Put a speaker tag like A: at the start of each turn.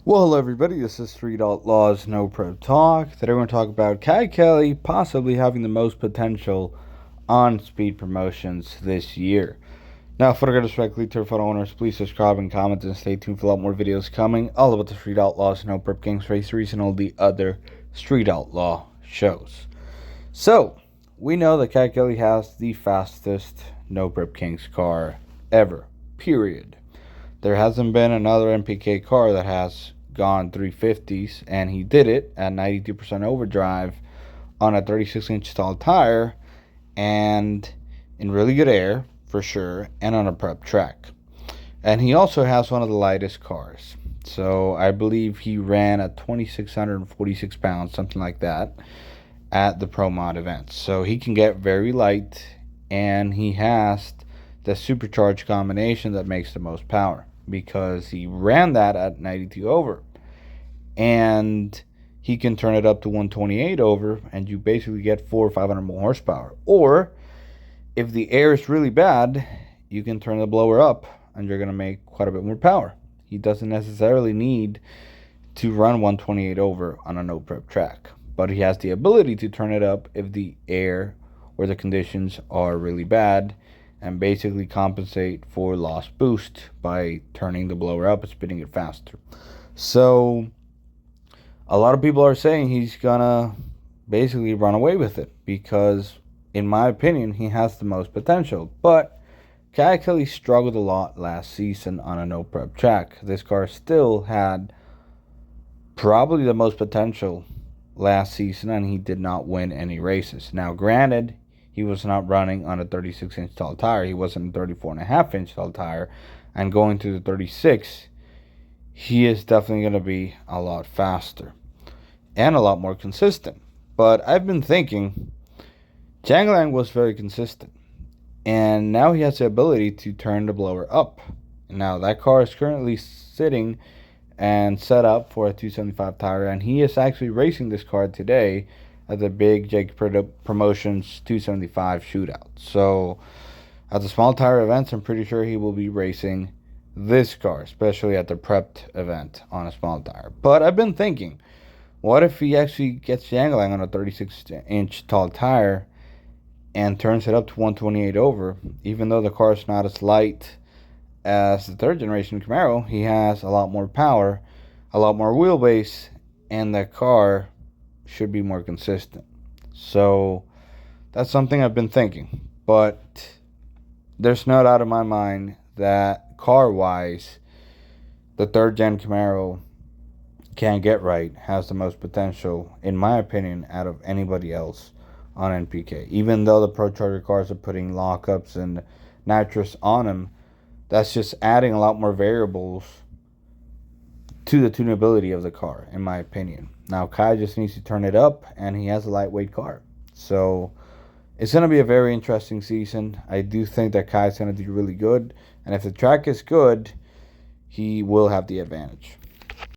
A: Well, hello everybody, this is Street Outlaws No Pro Talk. Today we're going to talk about Kye Kelley possibly having the most potential on speed promotions this year. Now, before I go directly to our photo owners, please subscribe and comment and stay tuned for a lot more videos coming all about the Street Outlaws, No Prep Gangs Raceries, and all the other Street Outlaw shows. So, we know that Kye Kelley has the fastest No Prep Kings car ever, period. There hasn't been another NPK car that has gone 350s, and he did it at 92% overdrive on a 36-inch tall tire and in really good air for sure, and on a prep track. And he also has one of the lightest cars. So I believe he ran at 2,646 pounds, something like that, at the Pro Mod events. So he can get very light, and he has the supercharged combination that makes the most power, because he ran that at 92 over, and he can turn it up to 128 over, and you basically get 400 or 500 more horsepower. Or if the air is really bad, you can turn the blower up and you're going to make quite a bit more power. He doesn't necessarily need to run 128 over on a no prep track, but he has the ability to turn it up if the air or the conditions are really bad, and basically compensate for lost boost by turning the blower up and spinning it faster. So a lot of people are saying he's gonna basically run away with it, because in my opinion he has the most potential. But Kye Kelley struggled a lot last season on a no prep track. This car still had probably the most potential last season, and he did not win any races. Now granted, he was not running on a 36-inch tall tire. He was on a 34.5-inch tall tire. And going to the 36, he is definitely going to be a lot faster and a lot more consistent. But I've been thinking, Janglang was very consistent, and now he has the ability to turn the blower up. Now that car is currently sitting and set up for a 275 tire, and he is actually racing this car today at the big Jake Promotions 275 shootout. So at the small tire events, I'm pretty sure he will be racing this car, especially at the prepped event on a small tire. But I've been thinking, what if he actually gets Yangling on a 36-inch tall tire and turns it up to 128 over? Even though the car is not as light as the third generation Camaro, he has a lot more power, a lot more wheelbase, and the car should be more consistent. So that's something I've been thinking. But there's no doubt in my mind that car-wise, the third gen Camaro Can't Get Right has the most potential, in my opinion, out of anybody else on NPK. Even though the Pro Charger cars are putting lockups and nitrous on them, that's just adding a lot more variables to the tunability of the car, in my opinion. Now, Kye just needs to turn it up, and he has a lightweight car. So it's going to be a very interesting season. I do think that Kye's going to do really good, and if the track is good, he will have the advantage.